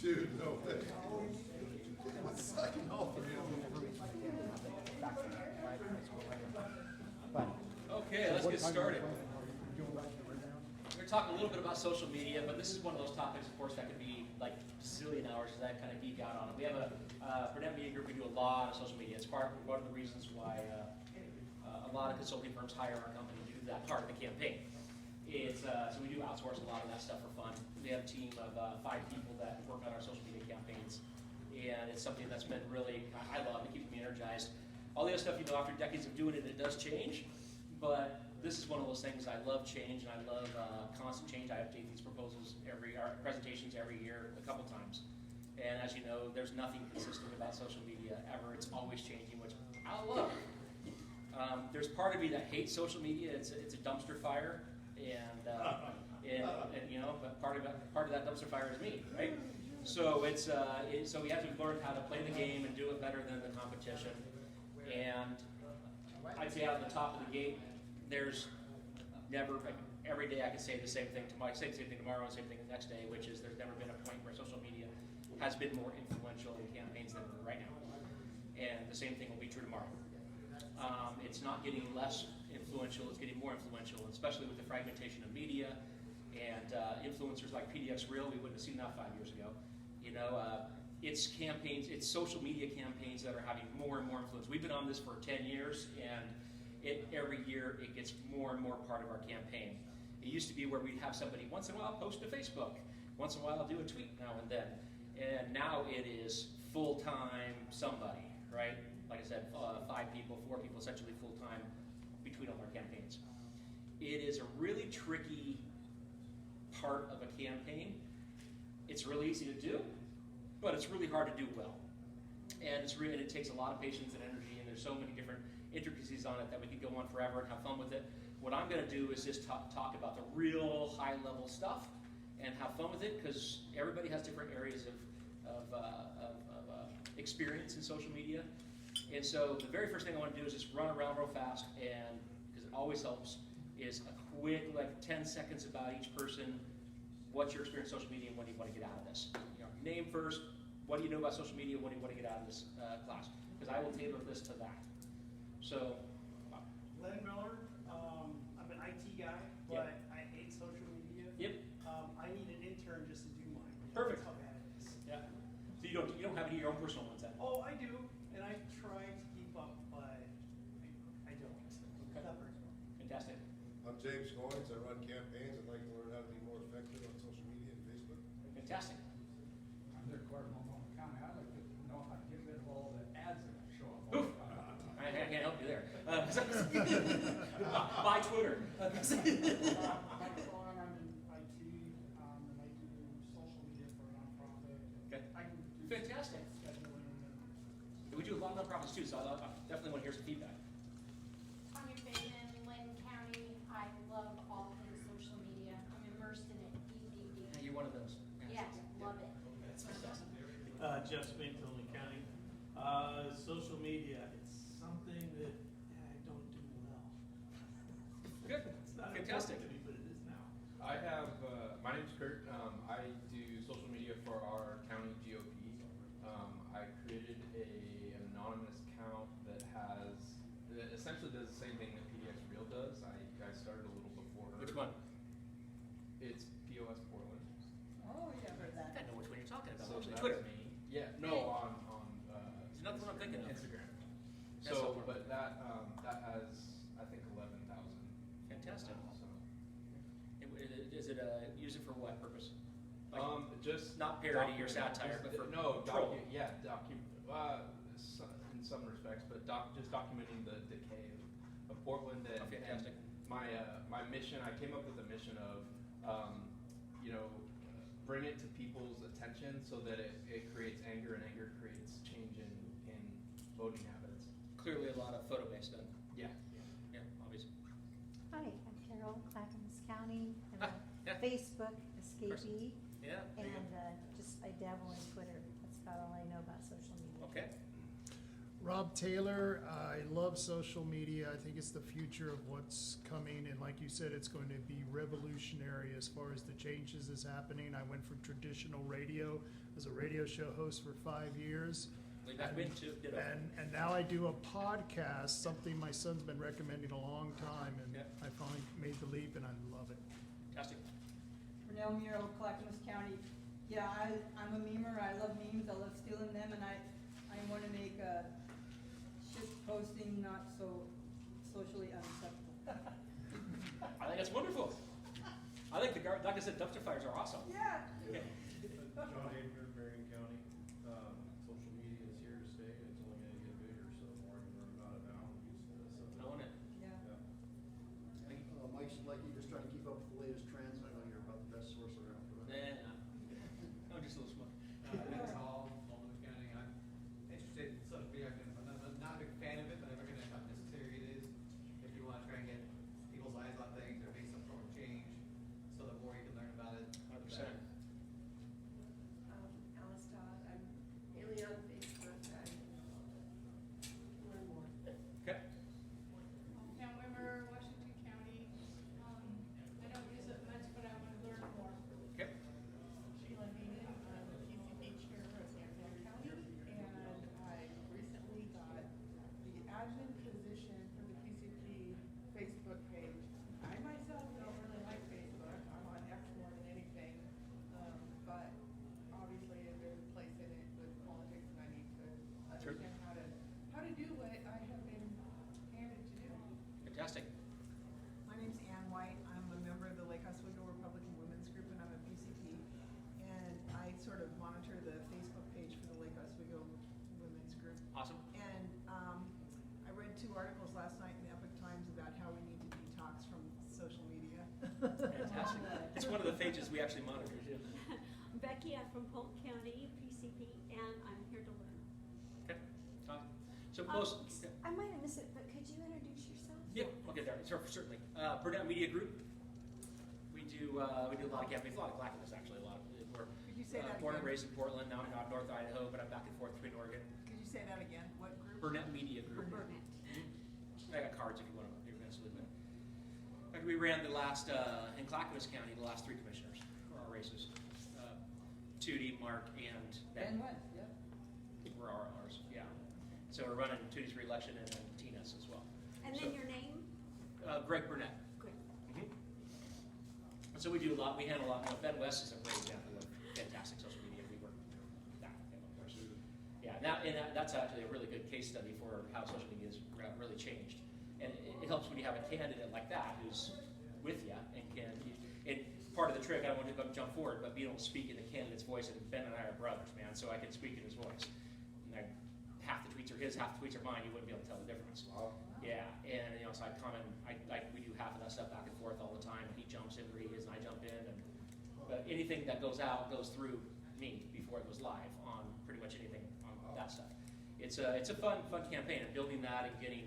Dude, no way. What's second all three of them? Okay, let's get started. We're going to talk a little bit about social media, but this is one of those topics, of course, that could be like a zillion hours because I kind of geek out on it. We have a Burnett Media Group. We do a lot of social media. It's one of the reasons why a lot of consulting firms hire our company to do that part of the campaign. So we do outsource a lot of that stuff for fun. We have a team of 5 people that work on our social media campaigns, and it's something that's been really, I love. It keeps me energized. All the other stuff, after decades of doing it, it does change, but this is one of those things. I love change, and I love constant change. I update these proposals presentations every year, a couple times. And as you know, there's nothing consistent about social media ever. It's always changing, which I love. There's part of me that hates social media. It's a dumpster fire, and but part of that dumpster fire is me, right? So so we have to learn how to play the game and do it better than the competition. And I'd say out of the top of the gate, there's never, every day I could say the same thing tomorrow, say the same thing tomorrow, same thing the next day, which is there's never been a point where social media has been more influential in campaigns than right now. And the same thing will be true tomorrow. It's not getting less influential, it's getting more influential, especially with the fragmentation of media and influencers like PDX Real. We wouldn't have seen that 5 years ago. It's campaigns, it's social media campaigns that are having more and more influence. We've been on this for 10 years, and every year it gets more and more part of our campaign. It used to be where we'd have somebody once in a while post to Facebook, once in a while do a tweet now and then, and now it is full-time somebody, right? Like I said, 5 people, 4 people, essentially full-time between all our campaigns. It is a really tricky part of a campaign. It's really easy to do, but it's really hard to do well. And it takes a lot of patience and energy, and there's so many different intricacies on it that we could go on forever and have fun with it. What I'm going to do is just talk about the real high-level stuff and have fun with it, because everybody has different areas of experience in social media. And so the very first thing I want to do is just run around real fast, and because it always helps, is a quick, 10 seconds about each person. What's your experience in social media, and what do you want to get out of this? Name first. What do you know about social media? What do you want to get out of this class? Because I will tailor this to that. So, Len Miller. I'm an IT guy, but I hate social media. Yep. I need an intern just to do mine. Perfect. That's how bad it is. Yeah. So you don't have any of your own personal ones then? Oh, I do, and I try to keep up, but I don't. Okay. Not very well. Fantastic. I'm James Goins. I run campaigns. I'd like to learn how to be more effective on social media and Facebook. Fantastic. I'm their clerk in Multnomah County. I'd like to know how to get rid of all the ads that show up. Oof. I can't help you there. Buy Twitter. I'm in IT, and I do social media for a nonprofit. Okay. I can do Fantastic. scheduling. We do a lot of nonprofits too, so I definitely want to hear some feedback. Tanya Bateman, Lynn County. I love all things social media. I'm immersed in it deep. Yeah, you're one of those. Yes, love it. That's fantastic. Jeff Smith, Tolman County. Social media, it's something that I don't do well. Good. It's not Fantastic. important to me, but it is now. I have, my name's Kurt. I do social media for our county GOP. I created an anonymous account that essentially does the same thing that PDX Real does. I started a little before her. Which one? It's POS Portland. Oh, yeah, I've heard that. I know which one you're talking about. So Actually, that's Twitter. me. Yeah, no, on It's not the one I'm thinking of. Instagram. That's so, but that has, I think, 11,000. Fantastic. So. Is it use it for what purpose? Just not parody or document- satire, but for no, troll. in some respects, but just documenting the decay of Portland. And, Oh, fantastic. And my mission, I came up with a mission of, bring it to people's attention so that it creates anger, and anger creates change in voting habits. Clearly a lot of photo based then. Yeah. Yeah, obviously. Hi, I'm Carol, Clackamas County. I'm yeah. a Facebook escapee, Yeah. there you and I dabble in Twitter. That's about all I know about social media. go. Okay. Rob Taylor. I love social media. I think it's the future of what's coming, and like you said, it's going to be revolutionary as far as the changes is happening. I went from traditional radio as a radio show host for 5 years. And now I do a podcast, something my son's been recommending a long time, and I finally made the leap, and I love it. Fantastic. Renelle Muro, Clackamas County. Yeah, I'm a memer. I love memes. I love stealing them, and I want to make shit posting not so socially unacceptable. I think that's wonderful. I think like I said, dumpster fires are awesome. Yeah. Okay. John Hager, Marion County. Social media is here to stay. It's only going to get bigger, so the more you learn about it now, the useful it is. I want it. Yeah. Mike's like you, just trying to keep up with the latest trends. I know you're about the best source around for that. I'm just a little smug. Dennis Hall, Multnomah County. I'm interested in social media. I'm not a big fan of it, but I recognize how necessary it is if you want to try and get people's eyes on things or make some sort of change. So the more you can learn about it, the 100%. better. Alice Todd, I'm mainly on Facebook. I learn more. Okay. Pam Wimmer, Washington County. I don't use it much, but I want to learn more. Okay. Sheila Heenan, I'm the PCP chair of Hampton County, and I recently got the admin position for the PCP Facebook page. I myself don't really like Facebook. I'm on X more than anything, but obviously there's a place in it with politics, and I need to understand how to do what I have been handed to do. Fantastic. My name's Ann White. I'm a member of the Lake Oswego Republican Women's Group, and I'm a PCP. And I sort of monitor the Facebook page for the Lake Oswego Women's Group. Awesome. And I read 2 articles last night in the Epoch Times about how we need to detox from social media. Fantastic. It's one of the pages we actually monitor too. Becky, I'm from Polk County, PCP, and I'm here to learn. Okay. Awesome. So most. I might have missed it, but could you introduce yourself? Yeah, we'll get there. Certainly. Burnett Media Group. We do a lot of campaigns, a lot of Clackamas actually. We're Could you say that born and again? raised in Portland. Now I'm in North Idaho, but I'm back and forth between Oregon. Could you say that again? What group? Burnett Media Group. Burnett. I got cards if you want to. You're going to salute me. We ran the last in Clackamas County, the last 3 commissioners for our races. Tootie, Mark, and Ben West, yep. were ours. Yeah. So we're running Tootie's re-election and then Tina's as well. And then your name? Greg Burnett. Great. So we do a lot. We handle a lot. Ben West is a great example of fantastic social media. We work that with him, of course. Yeah, that's actually a really good case study for how social media has really changed. And it helps when you have a candidate like that who's with you and can. And part of the trick, I don't want to jump forward, but being able to speak in the candidate's voice. And Ben and I are brothers, man, so I can speak in his voice. And half the tweets are his, half the tweets are mine. You wouldn't be able to tell the difference. Wow. Yeah, and so I comment. We do half of that stuff back and forth all the time. He jumps in where he is, and I jump in. But anything that goes out goes through me before it goes live on pretty much anything on that stuff. It's a fun campaign, and building that and getting,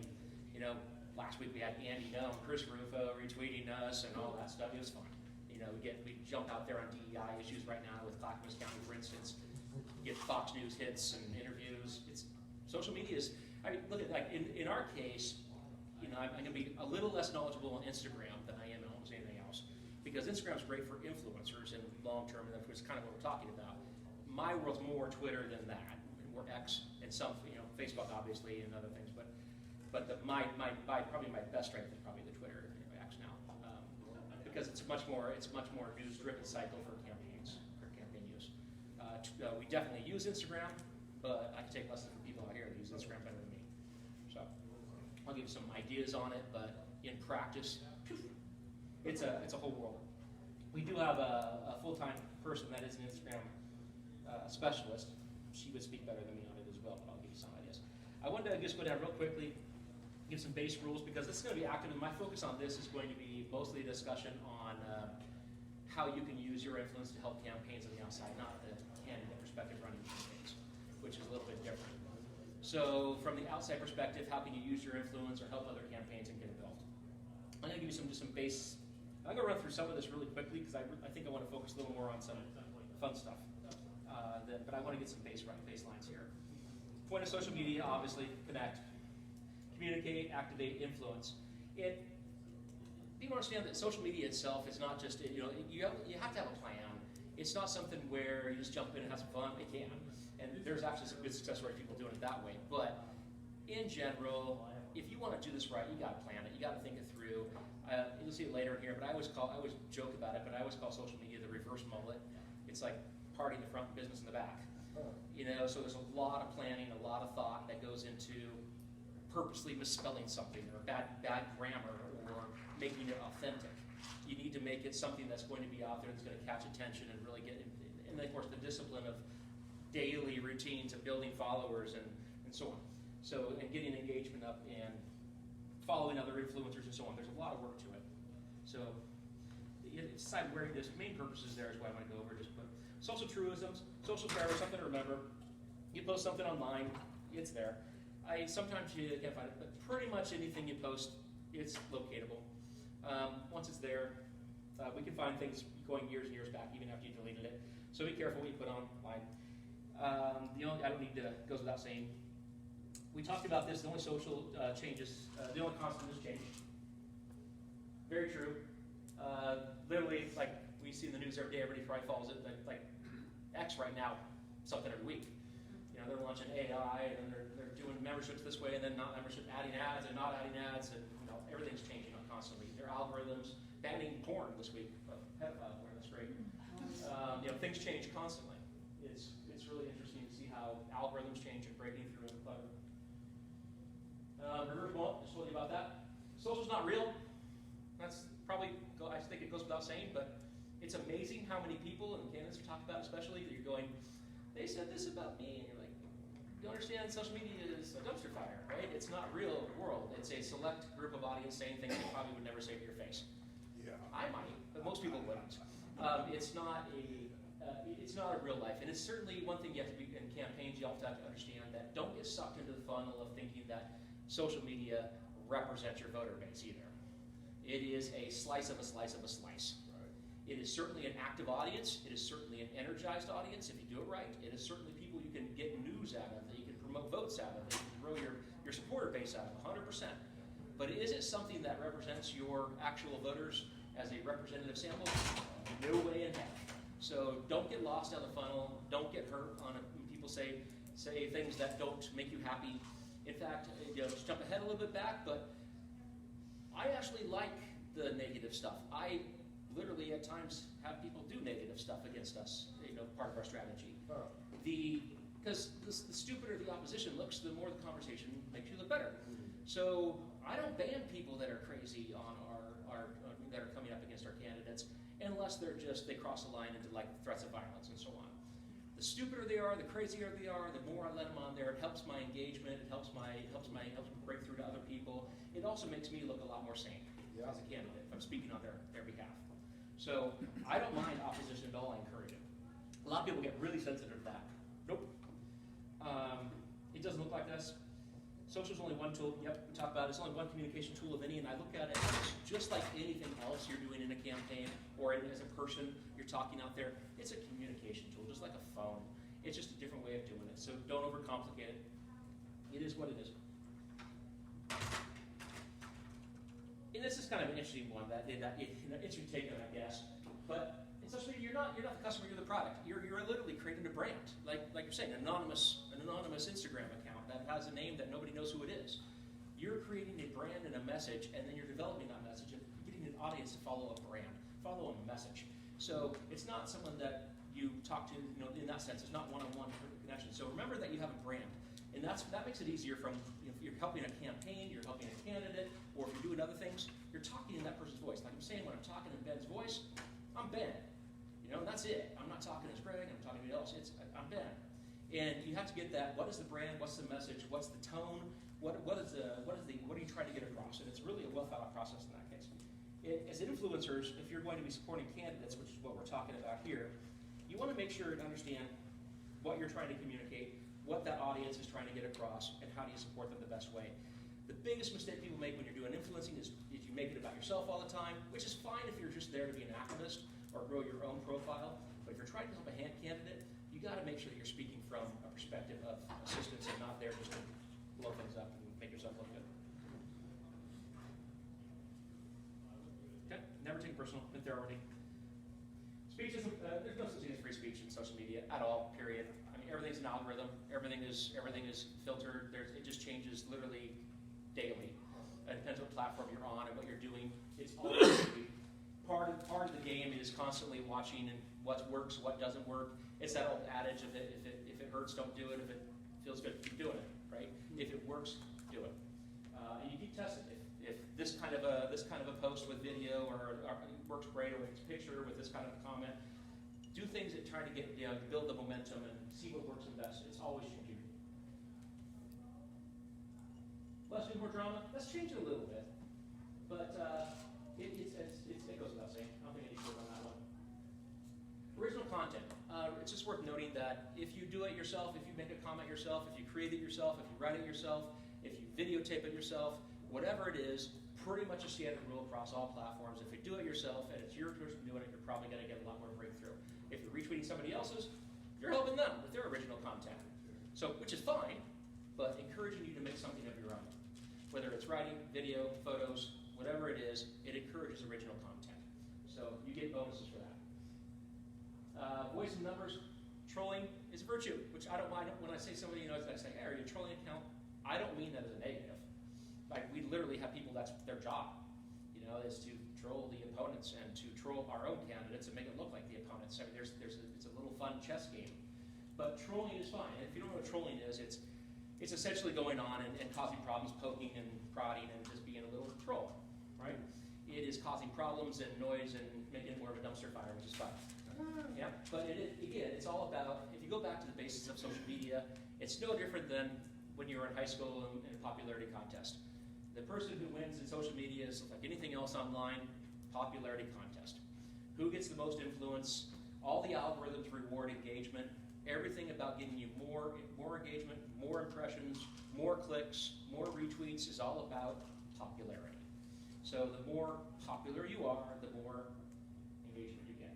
last week we had Andy Nell and Chris Rufo retweeting us and all that stuff. It was fun. We jump out there on DEI issues right now with Clackamas County, for instance. Get Fox News hits and interviews. It's social media is. I mean, look at like in our case. I'm going to be a little less knowledgeable on Instagram than I am in almost anything else, because Instagram's great for influencers and long term, and that's kind of what we're talking about. My world's more Twitter than that, and more X, and some, Facebook obviously, and other things. But probably my best strength is probably the Twitter X now, because it's much more news driven cycle for campaigns, for campaign use. We definitely use Instagram, but I can take lessons from people out here that use Instagram better than me. So I'll give you some ideas on it, but in practice, it's a whole world. We do have a full-time person that is an Instagram specialist. She would speak better than me on it as well, but I'll give you some ideas. I wanted to just go down real quickly, give some base rules, because this is going to be active, and my focus on this is going to be mostly a discussion on how you can use your influence to help campaigns on the outside, not the candidate perspective running campaigns, which is a little bit different. So from the outside perspective, how can you use your influence or help other campaigns and get involved? I'm going to give you some base. I'm going to run through some of this really quickly because I think I want to focus a little more on some fun stuff. But I want to get some baselines here. point of social media, obviously, connect, communicate, activate, influence. People understand that social media itself is not just, you have to have a plan. It's not something where you just jump in and have some fun. It can. And there's actually some good success stories, people doing it that way. But in general, if you want to do this right, you got to plan it. You got to think it through. You'll see it later in here, but I always joke about it, but I always call social media the reverse mullet. It's like party in the front and business in the back. So there's a lot of planning, a lot of thought that goes into purposely misspelling something or bad grammar or making it authentic. You need to make it something that's going to be out there that's going to catch attention and really get, and then of course the discipline of daily routines of building followers and so on. So, and getting engagement up and following other influencers and so on. There's a lot of work to it. So, decide where this main purposes there is what I want to go over. Just put social truisms, social forever, something to remember. You post something online, it's there. Sometimes you can't find it, but pretty much anything you post, it's locatable. Once it's there, we can find things going years and years back, even after you deleted it. So be careful what you put online. I don't need to, goes without saying. We talked about this, the only social changes, the only constant is change. Very true. Literally, like we see in the news every day, everybody probably follows it, like X right now, something every week. They're launching AI, and then they're doing memberships this way, and then not membership, adding ads and not adding ads, and everything's changing constantly. Their algorithms, banning porn this week, pedophile porn, that's great. Things change constantly. It's really interesting to see how algorithms change and breaking through and clever. Reverse mullet, just told you about that. Social's not real. That's probably, I think it goes without saying, but it's amazing how many people, and candidates are talking about especially, that you're going, they said this about me, and you're like, you understand social media is a dumpster fire, right? It's not real world. It's a select group of audience saying things you probably would never say to your face. Yeah. I might, but most people wouldn't. It's not a real life, and it's certainly one thing you have to be in campaigns. You also have to understand that don't get sucked into the funnel of thinking that social media represents your voter base either. It is a slice of a slice of a slice. It is certainly an active audience. It is certainly an energized audience if you do it right. It is certainly people you can get news out of, that you can promote votes out of, that you can grow your supporter base out of, 100%. But is it something that represents your actual voters as a representative sample? No way in heck. So don't get lost down the funnel. Don't get hurt on it when people say things that don't make you happy. In fact, just jump ahead a little bit back, but I actually like the negative stuff. I literally at times have people do negative stuff against us, part of our strategy. Because the stupider the opposition looks, the more the conversation makes you look better. So I don't ban people that are crazy on our that are coming up against our candidates, unless they cross the line into like threats of violence and so on. The stupider they are, the crazier they are, the more I let them on there. It helps my engagement. It helps me break through to other people. It also makes me look a lot more sane as a candidate if I'm speaking on their behalf. So I don't mind opposition at all. I encourage it. A lot of people get really sensitive to that. Nope. It doesn't look like this. Social's only one tool. Yep, we talked about it. It's only one communication tool of any, and I look at it just like anything else you're doing in a campaign or as a person you're talking out there. It's a communication tool, just like a phone. It's just a different way of doing it. So don't overcomplicate it. It is what it is. And this is kind of an interesting one, interesting take on it, I guess. But essentially, you're not the customer, you're the product. You're literally creating a brand, like you're saying, an anonymous Instagram account that has a name that nobody knows who it is. You're creating a brand and a message, and then you're developing that message and getting an audience to follow a brand, follow a message. So it's not someone that you talk to, in that sense. It's not one-on-one connection. So remember that you have a brand, and that makes it easier from if you're helping a campaign, you're helping a candidate, or if you're doing other things, you're talking in that person's voice. Like I'm saying, when I'm talking in Ben's voice, I'm Ben. And that's it. I'm not talking as Greg. I'm talking to anybody else. I'm Ben. And you have to get that. What is the brand? What's the message? What's the tone? What are you trying to get across? And it's really a well thought out process in that case. As influencers, if you're going to be supporting candidates, which is what we're talking about here, you want to make sure to understand what you're trying to communicate, what that audience is trying to get across, and how do you support them the best way. The biggest mistake people make when you're doing influencing is you make it about yourself all the time, which is fine if you're just there to be an activist or grow your own profile. But if you're trying to help a candidate, you got to make sure that you're speaking from a perspective of assistance and not there just to blow things up and make yourself look good. Okay, never take personal if there already. Speech is, there's no such thing as free speech in social media at all, period. I mean, everything's an algorithm, everything is filtered, it just changes literally daily. It depends what platform you're on and what you're doing. It's always part of the game is constantly watching and what works, what doesn't work. It's that old adage of if it hurts, don't do it. If it feels good, keep doing it, right? If it works, do it. And you keep testing. If this kind of a post with video or works great, or it's a picture with this kind of a comment, do things that try to get build the momentum and see what works the best. It's always changing. Less do more drama. Let's change it a little bit, but it goes without saying. I don't think any short on that one. Original content. It's just worth noting that if you do it yourself, if you make a comment yourself, if you create it yourself, if you write it yourself, if you videotape it yourself, whatever it is, pretty much a standard rule across all platforms. If you do it yourself and it's your person doing it, you're probably going to get a lot more breakthrough. If you're retweeting somebody else's, you're helping them with their original content. So, which is fine, but encouraging you to make something of your own. Whether it's writing, video, photos, whatever it is, it encourages original content. So you get bonuses for that. Voice and numbers, trolling is a virtue, which I don't mind. When I say somebody, I say, hey, are you a trolling account? I don't mean that as a negative. Like, we literally have people, that's their job, is to troll the opponents and to troll our own candidates and make it look like the opponents. I mean, it's a little fun chess game. But trolling is fine. And if you don't know what trolling is, it's essentially going on and causing problems, poking and prodding and just being a little troll, right? It is causing problems and noise and making it more of a dumpster fire, which is fine. Yeah, but again, it's all about, if you go back to the basics of social media, it's no different than when you were in high school in a popularity contest. The person who wins in social media is like anything else online, popularity contest. Who gets the most influence? All the algorithms reward engagement. Everything about getting you more engagement, more impressions, more clicks, more retweets is all about popularity. So the more popular you are, the more engagement you get.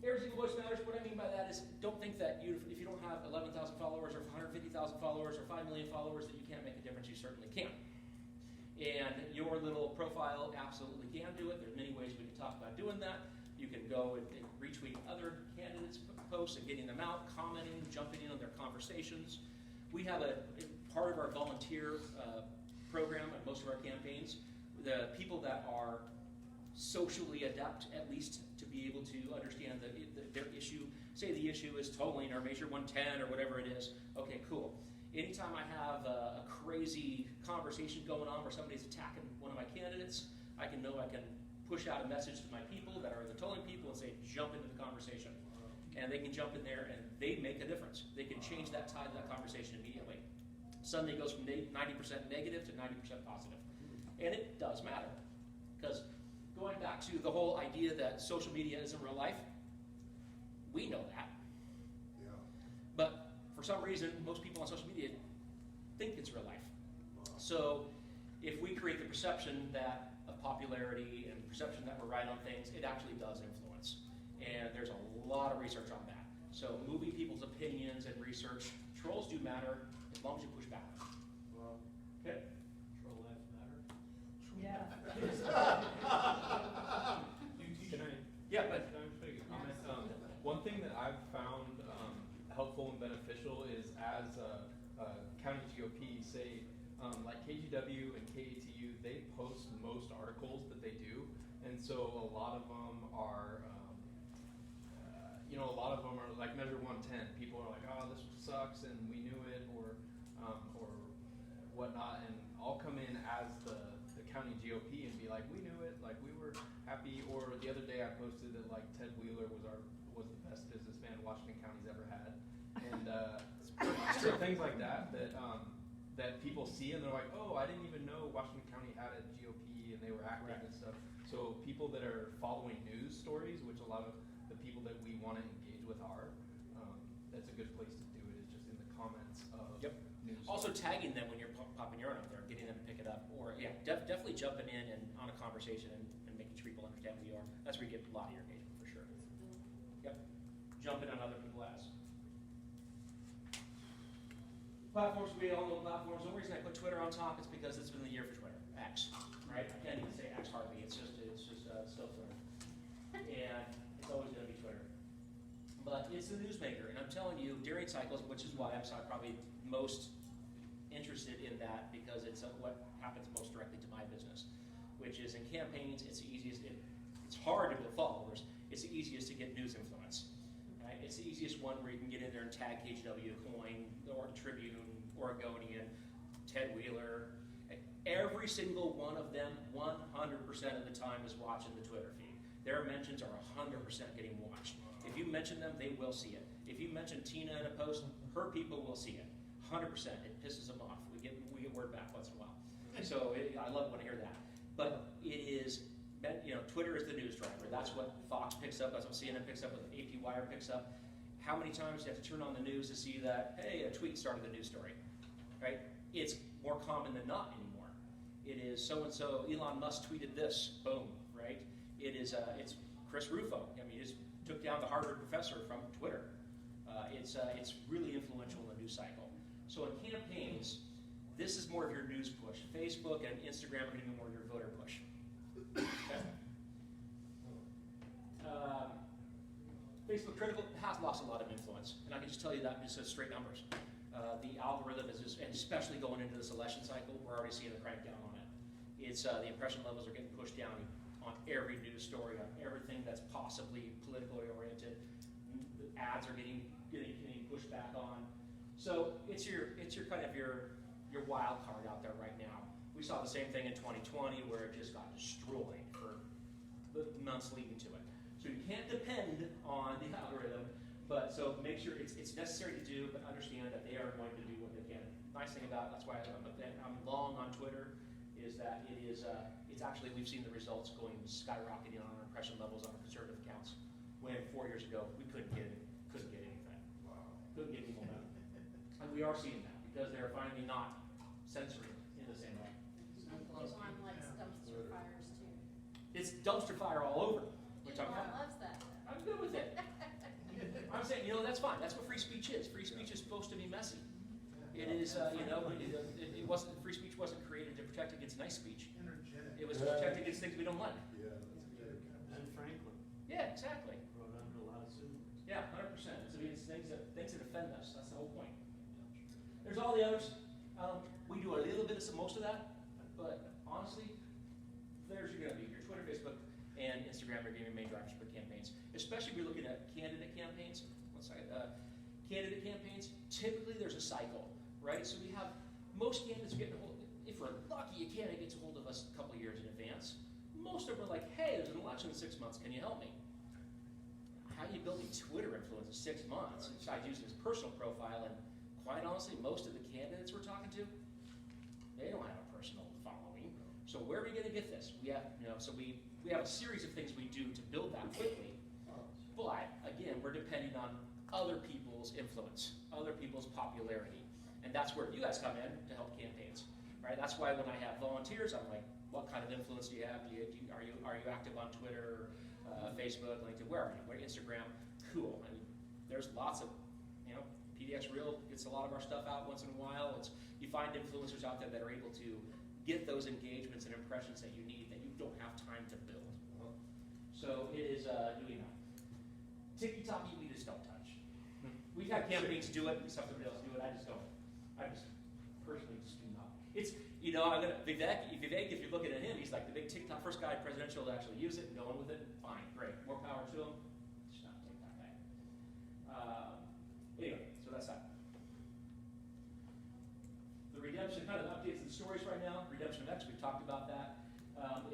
Every single voice matters. What I mean by that is, don't think that if you don't have 11,000 followers or 150,000 followers or 5 million followers that you can't make a difference. You certainly can. And your little profile absolutely can do it. There's many ways we can talk about doing that. You can go and retweet other candidates' posts and getting them out, commenting, jumping in on their conversations. We have a part of our volunteer program at most of our campaigns, the people that are socially adept, at least to be able to understand their issue. Say the issue is tolling or Measure 110 or whatever it is. Okay, cool. Anytime I have a crazy conversation going on where somebody's attacking one of my candidates, I can know I can push out a message to my people that are the tolling people and say, jump into the conversation. And they can jump in there and they make a difference. They can change that tide of that conversation immediately. Suddenly goes from 90% negative to 90% positive. And it does matter. Because going back to the whole idea that social media isn't real life, we know that. Yeah. But for some reason, most people on social media think it's real life. So if we create the perception that of popularity and the perception that we're right on things, it actually does influence. And there's a lot of research on that. So moving people's opinions and research, trolls do matter as long as you push back. Okay? Troll lives matter. Yeah. Can I? Yeah, but Can I just make a comment? One thing that I've found helpful and beneficial is as county GOP, say like KGW and KATU, they post most articles that they do, and so a lot of them are, like Measure 110. People are like, oh, this sucks, and we knew it, or whatnot, and I'll come in as the county GOP and be like, we knew it, like we were happy. Or the other day I posted that like Ted Wheeler was the best businessman Washington County's ever had, and things like that that people see and they're like, oh, I didn't even know Washington County had a GOP and they were active and stuff. So people that are following news stories, which a lot of the people that we want to engage with are, that's a good place to do it, is just in the comments of news. Also tagging them when you're popping your own out there, getting them to pick it up, or definitely jumping in and on a conversation and making sure people understand who you are. That's where you get a lot of your engagement for sure. Yep. Jumping on other people's ass. Platforms, we all know platforms. The reason I put Twitter on top is because it's been the year for Twitter. X, right? I can't even say X hardly. It's just still Twitter. And it's always going to be Twitter. But it's the newsmaker, and I'm telling you, during cycles, which is why I'm probably most interested in that, because it's what happens most directly to my business, which is in campaigns, it's the easiest. It's hard to build followers. It's the easiest to get news influence. Right? It's the easiest one where you can get in there and tag KGW, Coin, or Tribune, Oregonian, Ted Wheeler. Every single one of them, 100% of the time, is watching the Twitter feed. Their mentions are 100% getting watched. If you mention them, they will see it. If you mention Tina in a post, her people will see it. 100%. It pisses them off. We get word back once in a while. So I love when I hear that. But it is, Twitter is the news driver. That's what Fox picks up. That's what CNN picks up. What AP Wire picks up. How many times do you have to turn on the news to see that, hey, a tweet started the news story, right? It's more common than not anymore. It is so-and-so, Elon Musk tweeted this, boom, right? It's Chris Rufo. I mean, he just took down the Harvard professor from Twitter. It's really influential in the news cycle. So in campaigns, this is more of your news push. Facebook and Instagram are going to be more of your voter push. Okay? Facebook Critical has lost a lot of influence, and I can just tell you that just as straight numbers. The algorithm is, and especially going into this election cycle, we're already seeing a crackdown on it. It's the impression levels are getting pushed down on every news story, on everything that's possibly politically oriented. The ads are getting pushed back on. So it's your kind of your wild card out there right now. We saw the same thing in 2020 where it just got destroyed for the months leading to it. So you can't depend on the algorithm, but so make sure it's necessary to do, but understand that they are going to do what they can. Nice thing about that's why I'm long on Twitter is that it's actually we've seen the results going skyrocketing on our impression levels on our conservative accounts. When 4 years ago we couldn't get anything. Wow. Couldn't get any momentum. And we are seeing that because they're finally not censoring in the same way. Elon likes dumpster fires too. It's dumpster fire all over. Elon loves that. I'm good with it. I'm saying, that's fine. That's what free speech is. Free speech is supposed to be messy. It is, it wasn't. Free speech wasn't created to protect against nice speech. It was to protect against things we don't like. Yeah. Ben Franklin Yeah, exactly. wrote under a lot of suit. Yeah, 100%. So it's things that offend us. That's the whole point. There's all the others. We do a little bit of most of that, but honestly, there's going to be your Twitter, Facebook, and Instagram are going to be main drivers for campaigns. Especially if you're looking at candidate campaigns. Candidate campaigns, typically there's a cycle, right? So we have most candidates getting a hold. If we're lucky, a candidate gets a hold of us a couple years in advance. Most of them are like, hey, there's an election in 6 months. Can you help me? How are you building Twitter influence in 6 months? Besides using his personal profile, and quite honestly, most of the candidates we're talking to, they don't have a personal following. So where are we going to get this? We have, we have a series of things we do to build that quickly. But again, we're depending on other people's influence, other people's popularity, and that's where you guys come in to help campaigns, right? That's why when I have volunteers, I'm like, what kind of influence do you have? Are you active on Twitter, Facebook, LinkedIn? Where are you? Where Instagram? Cool. I mean, there's lots of, PDX Real gets a lot of our stuff out once in a while. You find influencers out there that are able to get those engagements and impressions that you need that you don't have time to build. So it is doing that. TikTok, we just don't touch. We've had campaigns do it and somebody else do it. I just personally just do not. It's, I'm gonna Vivek, if you're looking at him, he's like the big TikTok first guy presidential to actually use it and going with it. Fine, great, more power to him. Just not a TikTok guy. Anyway, so that's that. The redemption kind of updates and stories right now. Redemption of X, we've talked about that. I'm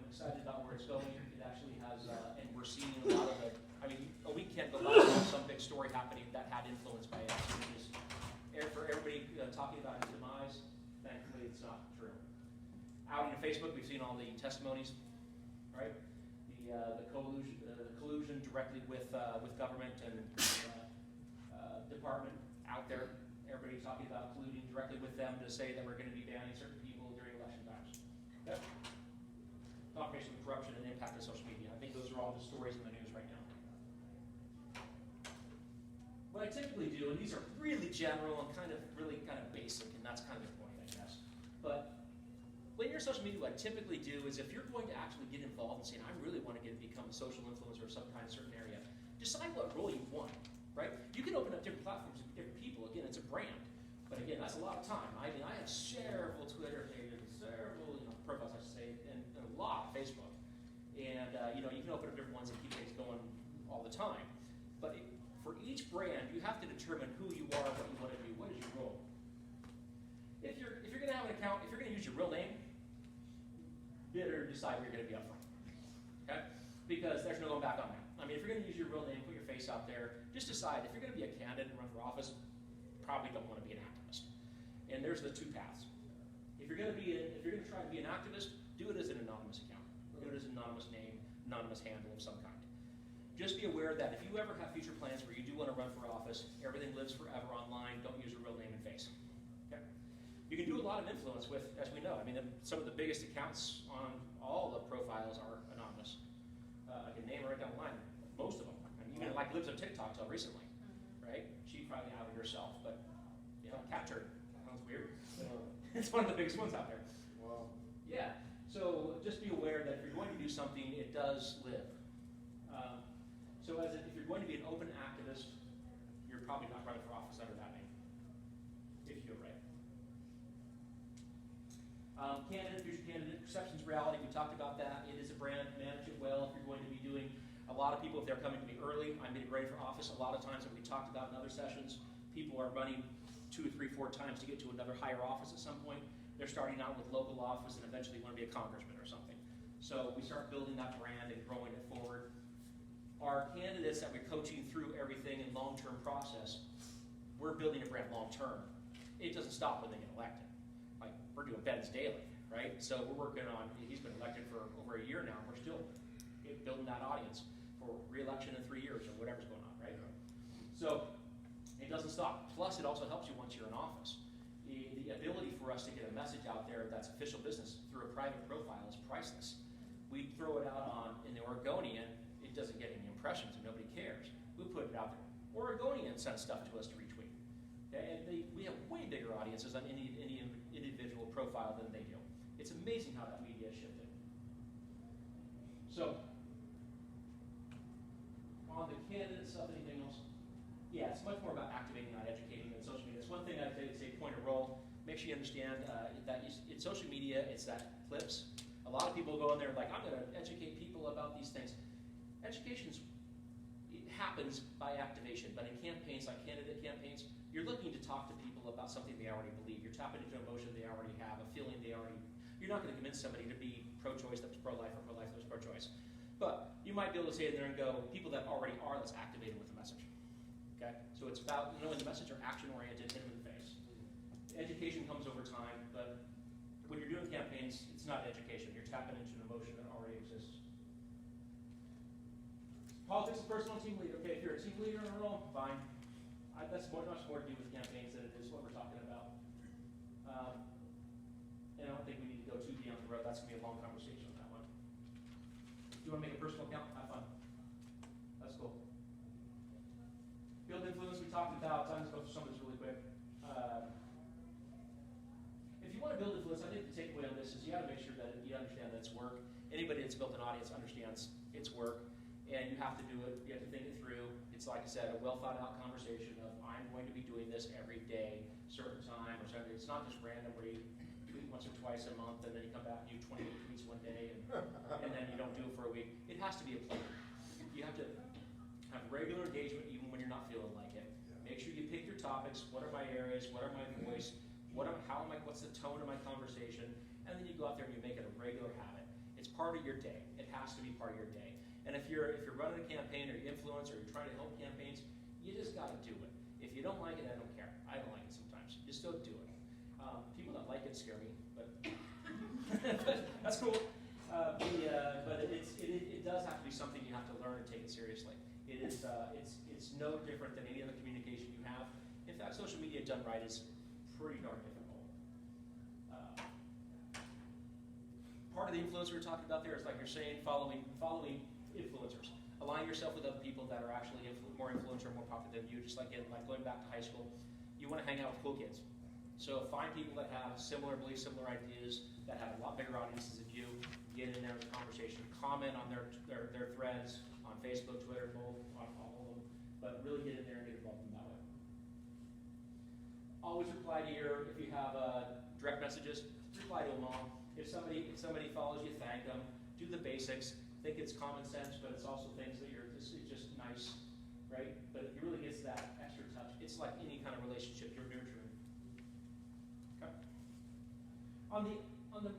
excited about where it's going. It actually has, and we're seeing a lot of the. A week can't go by without some big story happening that had influence by X. For everybody talking about his demise, thankfully it's not true. Out on Facebook, we've seen all the testimonies, right? The collusion directly with government and department out there. Everybody talking about colluding directly with them to say that we're going to be banning certain people during election times. Okay? Confirmation of corruption and impact of social media. I think those are all the stories in the news right now. What I typically do, and these are really general and really kind of basic, and that's kind of the point, I guess. But when you're social media, what I typically do is if you're going to actually get involved and saying, I really want to become a social influencer of some kind of certain area, decide what role you want, right? You can open up different platforms with different people. Again, it's a brand. But again, that's a lot of time. I mean, I have several Twitter pages, several profiles, I should say, and a lot of Facebook. And you can open up different ones and keep things going all the time. But for each brand, you have to determine who you are, what you want to do, what is your role. If you're going to have an account, if you're going to use your real name, better decide where you're going to be up front. Okay? Because there's no going back on that. I mean, if you're going to use your real name, put your face out there, just decide if you're going to be a candidate and run for office, probably don't want to be an activist. And there's the two paths. If you're going to try to be an activist, do it as an anonymous account. Do it as an anonymous name, anonymous handle of some kind. Just be aware that if you ever have future plans where you do want to run for office, everything lives forever online. Don't use your real name and face. Okay? You can do a lot of influence with, as we know. I mean, some of the biggest accounts on all the profiles are anonymous. I can name right down the line. Most of them. I mean, even like lives on TikTok till recently, right? She probably outed herself, but cat turd. Sounds weird. It's one of the biggest ones out there. Wow. Yeah. So just be aware that if you're going to do something, it does live. So if you're going to be an open activist, you're probably not running for office under that name, if you do it right. Candidate, future candidate, perceptions, reality, we talked about that. It is a brand, manage it well if you're going to be doing. A lot of people, if they're coming to me early, I'm getting ready for office. A lot of times, that we talked about in other sessions, people are running 2, 3, 4 times to get to another higher office at some point. They're starting out with local office and eventually want to be a congressman or something. So we start building that brand and growing it forward. Our candidates that we're coaching through everything in long-term process, we're building a brand long-term. It doesn't stop when they get elected. Like, we're doing Ben's daily, right? So we're working on, he's been elected for over a year now. We're still building that audience for re-election in 3 years or whatever's going on, right? So it doesn't stop. Plus, it also helps you once you're in office. The ability for us to get a message out there that's official business through a private profile is priceless. We throw it out in the Oregonian, it doesn't get any impressions and nobody cares. We put it out there. Oregonian sends stuff to us to retweet. Okay? And we have way bigger audiences on any individual profile than they do. It's amazing how that media has shifted. So, on the candidate stuff, anything else? Yeah, it's much more about activating, not educating than social media. It's one thing I'd say point of role. Make sure you understand that in social media, it's that clips. A lot of people go in there like, I'm going to educate people about these things. Education happens by activation, but in campaigns like candidate campaigns, you're looking to talk to people about something they already believe. You're tapping into an emotion they already have, a feeling they already. You're not going to convince somebody to be pro-choice that was pro-life or pro-life that was pro-choice. But you might be able to say in there and go, people that already are, let's activate them with the message. Okay? So it's about knowing the message are action-oriented, hit them in the face. Education comes over time, but when you're doing campaigns, it's not education. You're tapping into an emotion that already exists. Politics is personal, team leader. Okay, if you're a team leader in a role, fine. That's much more to do with campaigns than it is what we're talking about. And I don't think we need to go too deep on the road. That's going to be a long conversation on that one. Do you want to make a personal account? Have fun. That's cool. Build influence, we talked about. I'm just going to go through some of this really quick. If you want to build influence, I think the takeaway on this is you got to make sure that you understand that it's work. Anybody that's built an audience understands it's work. And you have to do it, you have to think it through. It's like I said, a well thought out conversation of I'm going to be doing this every day, certain time or something. It's not just random where you tweet once or twice a month and then you come back and do 28 tweets one day and then you don't do it for a week. It has to be a plan. You have to have regular engagement even when you're not feeling like it. Make sure you pick your topics. What are my areas? What are my voice? What's the tone of my conversation? And then you go out there and you make it a regular habit. It's part of your day. It has to be part of your day. And if you're running a campaign or you influence or you're trying to help campaigns, you just got to do it. If you don't like it, I don't care. I don't like it sometimes. Just don't do it. People that like it scare me, but that's cool. But it does have to be something you have to learn and take it seriously. It's no different than any other communication you have. In fact, social media done right is pretty darn difficult. Part of the influence we were talking about there is like you're saying, following influencers. A Align yourself with other people that are actually more influential or more popular than you, just like going back to high school. You want to hang out with cool kids. So find people that have similar beliefs, similar ideas, that have a lot bigger audiences than you. Get in there in the conversation. Comment on their threads on Facebook, Twitter, both, on all of them. But really get in there and get involved in that way. Always reply to if you have direct messages, reply to them all. If somebody follows you, thank them. Do the basics. Think it's common sense, but it's also things that it's just nice, right? But it really gets that extra touch. It's like any kind of relationship you're nurturing. Okay.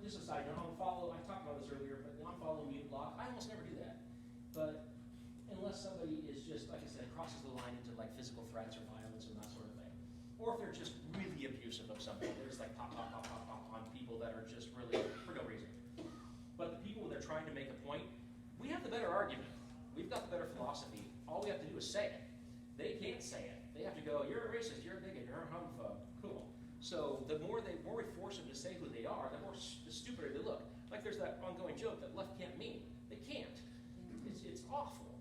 Just a side note, on follow, I talked about this earlier, but the unfollow, mute, block, I almost never do that. But unless somebody is just, like I said, crosses the line into like physical threats or violence and that sort of thing. Or if they're just really abusive of somebody, they're just like pop on people that are just really for no reason. But the people they're trying to make a point, we have the better argument. We've got the better philosophy. All we have to do is say it. They can't say it. They have to go, you're a racist, you're a bigot, you're a homophobe. Cool. So the more we force them to say who they are, the stupider they look. Like there's that ongoing joke that left can't mean. They can't. It's awful.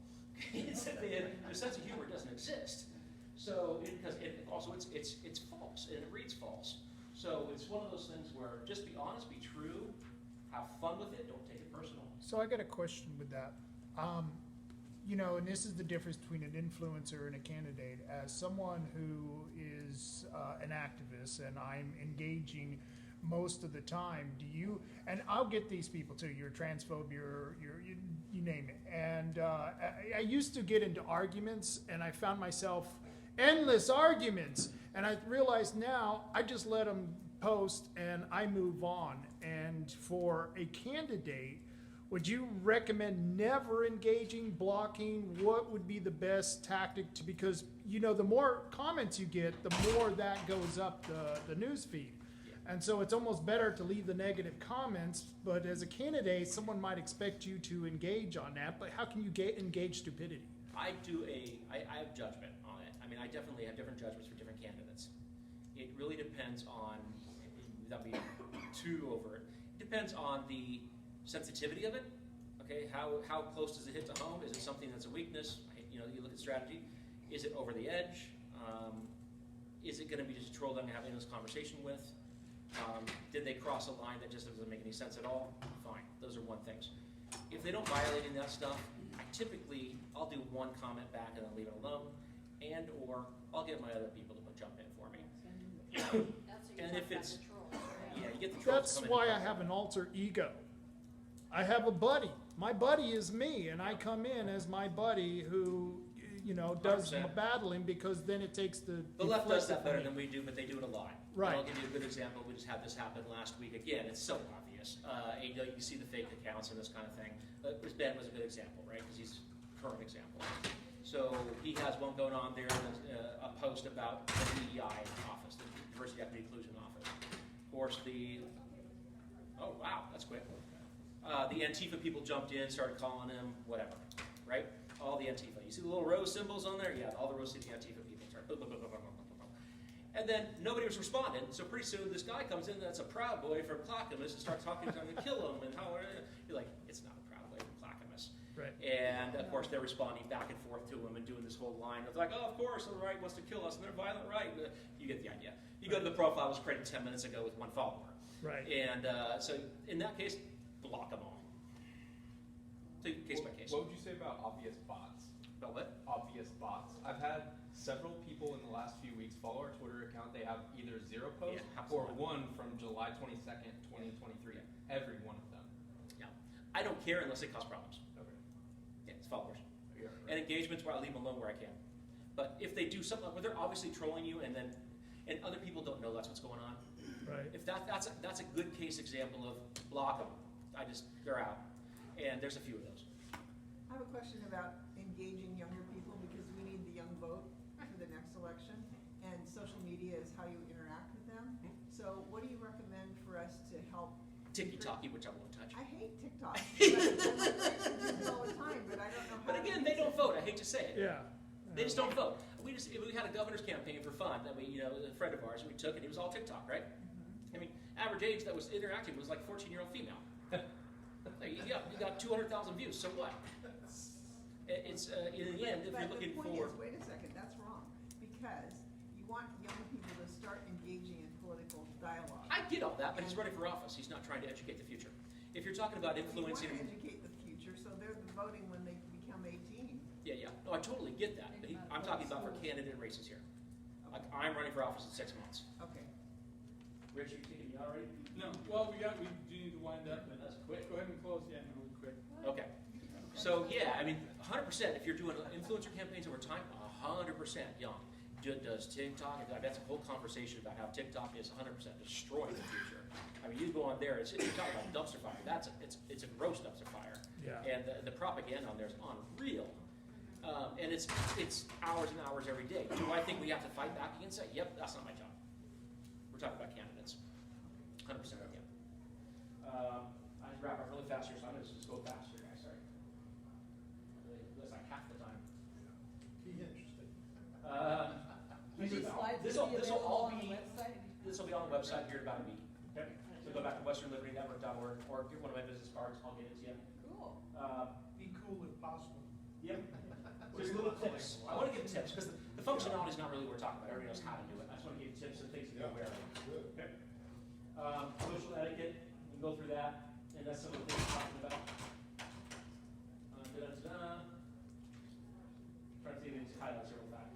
Their sense of humor doesn't exist. So because it's false and it reads false. So it's one of those things where just be honest, be true, have fun with it, don't take it personal. So I got a question with that. And this is the difference between an influencer and a candidate. As someone who is an activist and I'm engaging most of the time, and I'll get these people too, you're transphobe, you name it. And I used to get into arguments and I found myself endless arguments. And I realize now I just let them post and I move on. And for a candidate, would you recommend never engaging, blocking? What would be the best tactic because the more comments you get, the more that goes up the news feed. And so it's almost better to leave the negative comments, but as a candidate, someone might expect you to engage on that, but how can you engage stupidity? I have judgment on it. I mean, I definitely have different judgments for different candidates. It really depends on, without being too overt, it depends on the sensitivity of it. Okay, how close does it hit to home? Is it something that's a weakness? You look at strategy. Is it over the edge? Is it going to be just a troll that I'm having this conversation with? Did they cross a line that just doesn't make any sense at all? Fine, those are one things. If they don't violate any of that stuff, I'll do one comment back and then leave it alone, or I'll get my other people to jump in for me. And if it's you get the trolls. That's why I have an alter ego. I have a buddy. My buddy is me, and I come in as my buddy who, does 100%. battling because then it takes the left does that better than we do, but they do it a lot. Right. And I'll give you a good example. We just had this happen last week. Again, it's so obvious. You can see the fake accounts and this kind of thing. Ben was a good example, right? Because he's a current example. So he has one going on there, a post about the DEI office, the Diversity, Equity, Inclusion office. Of course, oh wow, that's quick. The Antifa people jumped in, started calling him whatever, right? All the Antifa. You see the little rose symbols on there? Yeah, all the Rose City Antifa people started. And then nobody was responding, so pretty soon this guy comes in that's a Proud Boy from Clackamas and starts talking to him to kill him, and how you're like, it's not a Proud Boy from Clackamas. Right. And of course they're responding back and forth to him and doing this whole line of like, oh, of course the right wants to kill us and they're violent right. You get the idea. You go to the profile that was created 10 minutes ago with one follower. Right. And so in that case, block them all. So case by case. What would you say about obvious bots? About what? Obvious bots. I've had several people in the last few weeks follow our Twitter account. They have either 0 posts or one from July 22nd, 2023. Every one of them. Yeah. I don't care unless they cause problems. Okay. Yeah, it's followers. Yeah, right. And engagements where I leave them alone where I can. But if they do something where they're obviously trolling you and other people don't know that's what's going on. Right. If that's a good case example of block them. They're out. And there's a few of those. I have a question about engaging younger people because we need the young vote for the next election, and social media is how you interact with them. Mm-hmm. So what do you recommend for us to help? TikTok, which I won't touch. I hate TikTok. I use it all the time, but I don't know how. But again, they don't vote. I hate to say it. Yeah. They just don't vote. We had a governor's campaign for fun that a friend of ours, we took, and he was all TikTok, right? Mm-hmm. I mean, average age that was interacting was like 14-year-old female. You got 200,000 views, so what? It's, in the end, if you're looking But the for. point is, wait a second, that's wrong, because you want young people to start engaging in political dialogue. I get all that, but he's running for office. He's not trying to educate the future. If you're talking about influencing. You want to educate the future, so they're voting when they become 18. Yeah. No, I totally get that. But I'm talking about for candidate races here. Like, I'm running for office in 6 months. Okay. Rich, you taking me already? No, well, we do need to wind up, but That's quick. go ahead and close, yeah, no, quick. Okay. So, yeah, I mean, 100%, if you're doing influencer campaigns over time, 100% young. Does TikTok, that's a whole conversation about how TikTok is 100% destroying the future. I mean, you go on there, you're talking about dumpster fire. It's a gross dumpster fire. Yeah. And the propaganda on there is unreal. And it's hours and hours every day. Do I think we have to fight back against that? Yep, that's not my job. We're talking about candidates. 100% again. I wrap up really fast here, so I'm going to just go faster, guys. Sorry. That's like half the time. Be interesting. These slides This will be will available all on the be website? this will be on the website here in about a week. Okay. So go back to westernlibertynetwork.org or get one of my business cards. I'll get it to you. Cool. Be cool if possible. Yep. There's little tips. I want to give tips because the functionality is not really what we're talking about. Everybody knows how to do it. I just want to give you tips and things to be aware of. Okay. Social etiquette. We can go through that, and that's some of the things we're talking about. Trying to see these highlights here real fast.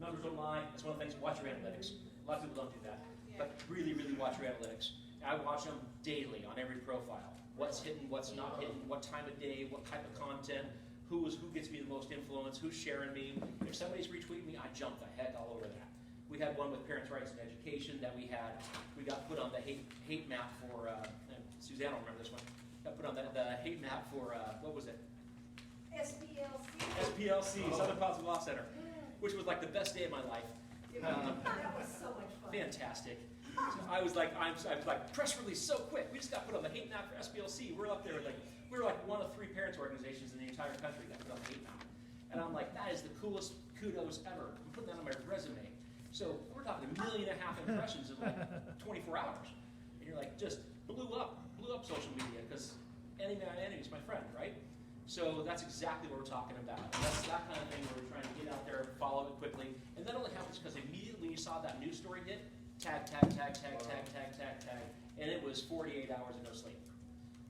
Numbers don't lie. That's one of the things. Watch your analytics. A lot of people don't do that, but really, really watch your analytics. I watch them daily on every profile. What's hitting, what's not hitting, what time of day, what type of content, who gets me the most influence, who's sharing me. If somebody's retweeting me, I jump the heck all over that. We had one with parents' rights and education that we got put on the hate map for, Suzanne will remember this one, got put on the hate map for, what was it? SPLC, Southern Positive Law Center, which was like the best day of my life. That was so much fun. Fantastic. So I was like, press release so quick. We just got put on the hate map for SPLC. We're up there we're like one of 3 parents organizations in the entire country that put on the hate map. And I'm like, that is the coolest kudos ever. I'm putting that on my resume. So we're talking 1.5 million impressions in like 24 hours. And you're like, just blew up social media because any man enemy is my friend, right? So that's exactly what we're talking about. And that's that kind of thing where we're trying to get out there, follow it quickly. And that only happens because immediately when you saw that news story hit, tag, and it was 48 hours of no sleep.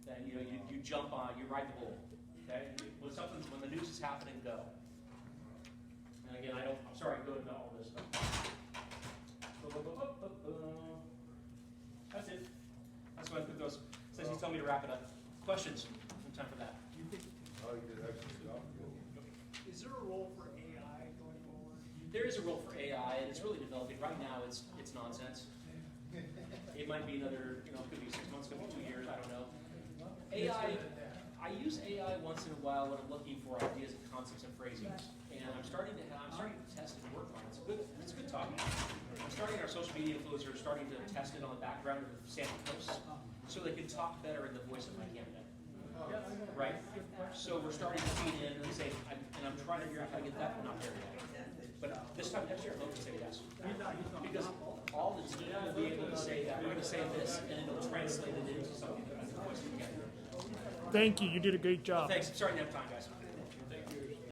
Then you jump on, you ride the bull. Okay? When the news is happening, go. And again, I'm sorry to go into all this, but that's it. That's what I put those. Since he's telling me to wrap it up. Questions? No time for that. Is there a role for AI going forward? There is a role for AI, and it's really developing. Right now, it's nonsense. It might be another, it could be 6 months, could be 2 years, I don't know. AI, I use AI once in a while when I'm looking for ideas and concepts and phrasings, and I'm starting to test and work on it. It's a good topic. I'm starting our social media influencers, starting to test it on the background of sample posts, so they can talk better in the voice of my candidate. Right? So we're starting to feed in and say, and I'm trying to figure out how to get that one out there yet. But this time next year, I'd love to say yes. Because all the team will be able to say that. We're going to say this, and it'll translate it into something that's the voice of the candidate. Thank you. You did a great job. Well, thanks. Sorry to have time, guys.